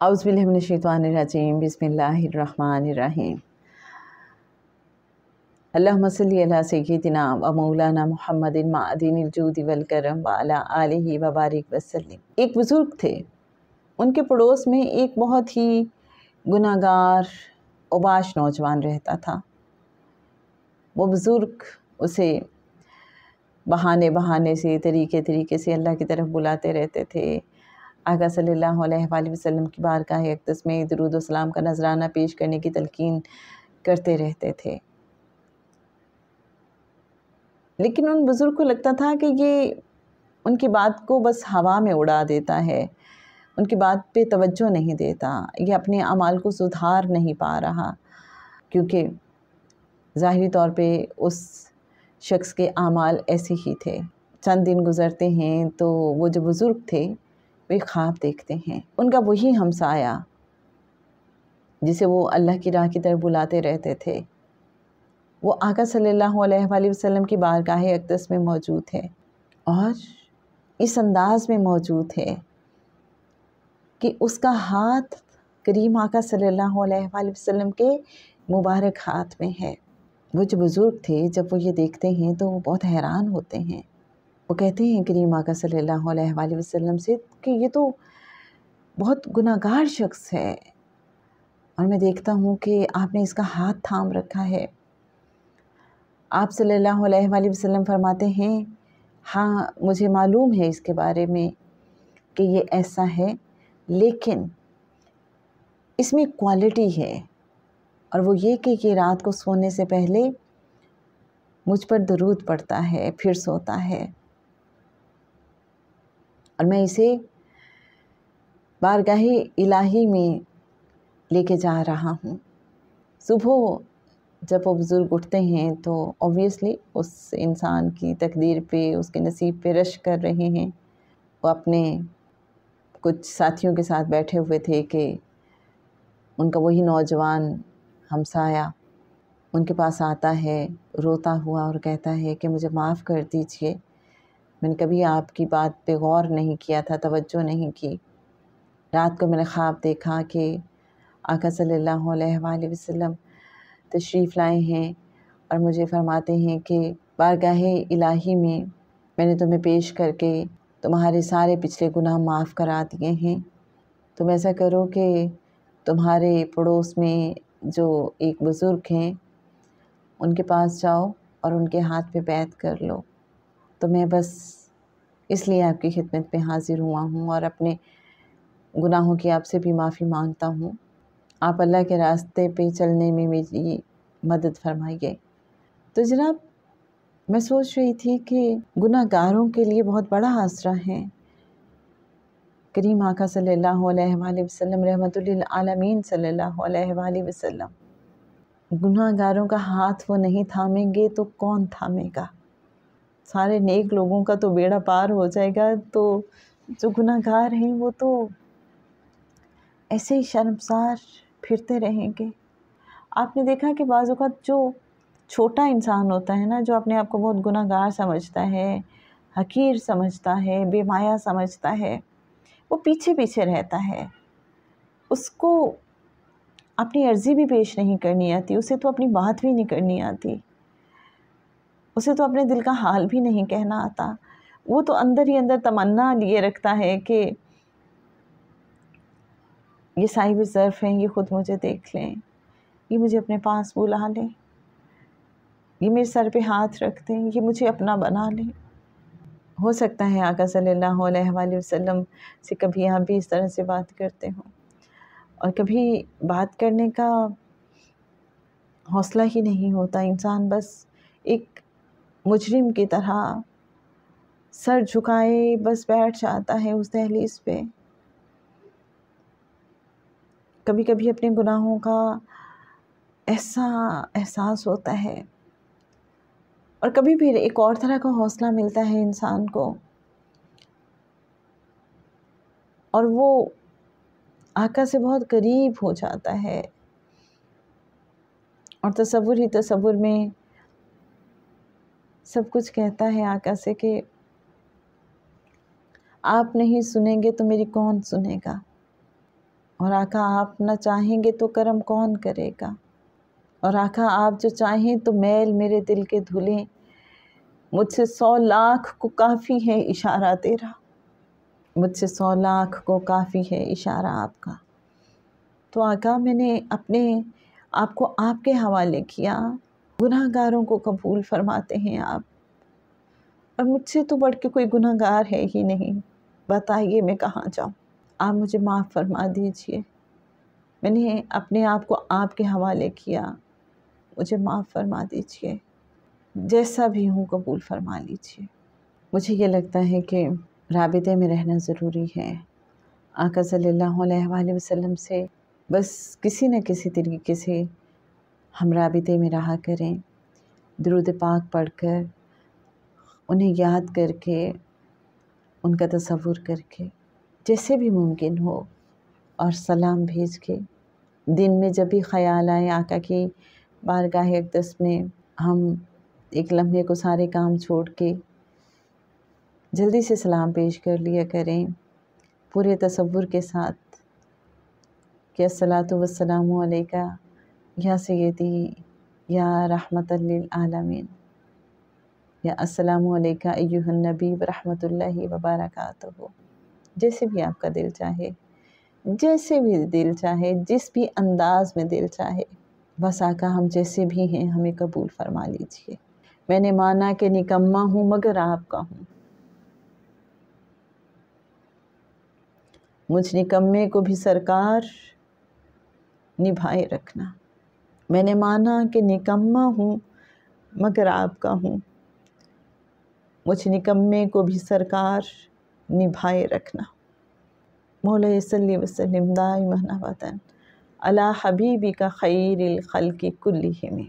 औज़ु बिल्लाहि मिनश्शैतानिर्रजीम बिस्मिल्लाहिर्रहमानिर्रहीम। अल्लाहुम्मा सल्लि अला सय्यिदिना व मौलाना मुहम्मदिन मअदीनिल जूदि वल करम व अला आलिहि व बारिक वसल्लिम। एक बुज़ुर्ग थे, उनके पड़ोस में एक बहुत ही गुनाहगार औबाश नौजवान रहता था। वो बुज़ुर्ग उसे बहाने बहाने से तरीके से अल्लाह की तरफ बुलाते रहते थे। आका सल्लल्लाहु अलैहि वसल्लम की बारगाह अक़दस में दुरूद व सलाम का नजराना पेश करने की तलकीन करते रहते थे। लेकिन उन बुज़ुर्ग को लगता था कि ये उनकी बात को बस हवा में उड़ा देता है, उनकी बात पे तवज्जो नहीं देता, ये अपने अमाल को सुधार नहीं पा रहा, क्योंकि ज़ाहिरी तौर पे उस शख्स के अमाल ऐसे ही थे। चंद दिन गुज़रते हैं तो वो जो बुज़ुर्ग थे वे ख्वाब देखते हैं। उनका वही हमसाया जिसे वो अल्लाह की राह की तरफ बुलाते रहते थे, वो आका सल्लल्लाहु अलैहि वसल्लम की बारगाह अक़दस में मौजूद है और इस अंदाज़ में मौजूद है कि उसका हाथ करीम आका सल्लल्लाहु अलैहि वसल्लम के मुबारक हाथ में है। वो जो बुज़ुर्ग थे जब वो ये देखते हैं तो वो बहुत हैरान होते हैं। वो कहते हैं करीम आका सल्लल्लाहु अलैहि वसल्लम से कि ये तो बहुत गुनाहगार शख्स है और मैं देखता हूँ कि आपने इसका हाथ थाम रखा है। आप सल्लल्लाहु अलैहि वसल्लम फरमाते हैं, हाँ मुझे मालूम है इसके बारे में कि ये ऐसा है, लेकिन इसमें क्वालिटी है और वो ये कि ये रात को सोने से पहले मुझ पर दरूद पढ़ता है, फिर सोता है और मैं इसे बारगाहे इलाही में लेके जा रहा हूँ। सुबह जब वो बुज़ुर्ग उठते हैं तो ऑब्वियसली उस इंसान की तकदीर पे, उसके नसीब पे रश्क कर रहे हैं। वो अपने कुछ साथियों के साथ बैठे हुए थे कि उनका वही नौजवान हमसाया उनके पास आता है रोता हुआ और कहता है कि मुझे माफ़ कर दीजिए, मैंने कभी आपकी बात पे गौर नहीं किया था, तवज्जो नहीं की। रात को मैंने ख्वाब देखा कि आका सल्लल्लाहु अलैहि वसल्लम तशरीफ़ लाए हैं और मुझे फरमाते हैं कि बारगाहे इलाही में मैंने तुम्हें पेश करके तुम्हारे सारे पिछले गुनाह माफ़ करा दिए हैं। तुम ऐसा करो कि तुम्हारे पड़ोस में जो एक बुज़ुर्ग हैं उनके पास जाओ और उनके हाथ पे बैत कर लो। तो मैं बस इसलिए आपकी खिदमत में हाज़िर हुआ हूँ और अपने गुनाहों की आपसे भी माफ़ी मांगता हूँ। आप अल्लाह के रास्ते पे चलने में मेरी मदद फरमाइए। तो जनाब, मैं सोच रही थी कि गुनाहगारों के लिए बहुत बड़ा आसरा है करीम आका सल्लल्लाहु अलैहि वसल्लम, रहमतुल लिल आलमीन सल्लल्लाहु अलैहि वसल्लम। गुनाहगारों का हाथ वो नहीं थामेंगे तो कौन थामेगा? सारे नेक लोगों का तो बेड़ा पार हो जाएगा, तो जो गुनाहगार हैं वो तो ऐसे ही शर्मसार फिरते रहेंगे। आपने देखा कि बाज़ औक़ात जो छोटा इंसान होता है ना, जो अपने आप को बहुत गुनाहगार समझता है, हकीर समझता है, बेमाया समझता है, वो पीछे पीछे रहता है। उसको अपनी अर्ज़ी भी पेश नहीं करनी आती, उसे तो अपनी बात भी नहीं करनी आती, उसे तो अपने दिल का हाल भी नहीं कहना आता। वो तो अंदर ही अंदर तमन्ना लिए रखता है कि ये साहिब ज़र्फ़ हैं, ये ख़ुद मुझे देख लें, ये मुझे अपने पास बुला लें, ये मेरे सर पे हाथ रख दें, ये मुझे अपना बना लें। हो सकता है आका सल्लल्लाहु अलैहि वसल्लम से कभी आप भी इस तरह से बात करते हों और कभी बात करने का हौसला ही नहीं होता। इंसान बस एक मुजरिम की तरह सर झुकाए बस बैठ जाता है उस दहलीज़ पे। कभी कभी अपने गुनाहों का ऐसा एहसास होता है और कभी भी एक और तरह का हौसला मिलता है इंसान को और वो आका से बहुत करीब हो जाता है और तसव्वुर ही तसव्वुर में सब कुछ कहता है आका से कि आप नहीं सुनेंगे तो मेरी कौन सुनेगा। اور آقا آپ نہ چاہیں گے تو کرم کون کرے گا، اور آقا آپ جو چاہیں تو میل میرے دل کے دھلیں، مجھ سے 100 لاکھ کو کافی ہے اشارہ تیرا، مجھ سے 100 لاکھ کو کافی ہے اشارہ آپ کا۔ تو آقا میں نے اپنے آپ کو آپ کے حوالے کیا، گناہ گاروں کو قبول فرماتے ہیں آپ، اور مجھ سے تو بڑھ کے کوئی گناہ گار ہے ہی نہیں، بتائیے میں کہاں جاؤں، آپ مجھے معاف فرما دیجئے، میں نے اپنے آپ کو آپ کے حوالے کیا، مجھے معاف فرما دیجئے، جیسا بھی ہوں قبول فرما لیجئے۔ مجھے یہ لگتا ہے کہ رابطے میں رہنا ضروری ہے، آقا صلی اللہ علیہ وآلہ وسلم سے بس کسی نہ کسی طریقے سے ہم رابطے میں رہا کریں، درود پاک پڑھ کر، انہیں یاد کر کے، ان کا تصور کر کے، جیسے بھی ممکن ہو، اور سلام بھیج کے، دن میں جب بھی خیال آئے آقا کی بارگاہ اقدس میں، ہم ایک لمحے کو سارے کام چھوڑ کے جلدی سے سلام پیش کر لیا کریں، پورے تصور کے ساتھ کہ الصلاۃ والسلام علیکہ یا سیدی یا رحمت للعالمین، یا السلام علیکہ ایہا النبی ورحمۃ اللہ وبرکاتہ، جیسے بھی آپ کا دل چاہے، جیسے بھی دل چاہے، جس بھی انداز میں دل چاہے، بس آقا ہم جیسے بھی ہیں ہمیں قبول فرما لیجئے۔ میں نے مانا کہ نکما ہوں مگر آپ کا ہوں، مجھ نکمے کو بھی سرکار نبھائے رکھنا۔ میں نے مانا کہ نکما ہوں مگر آپ کا ہوں، مجھ نکمے کو بھی سرکار نبھائے رکھنا۔ مولا صلی وسلم دائماً ابداً علی حبیبک خیر الخلق کلہم۔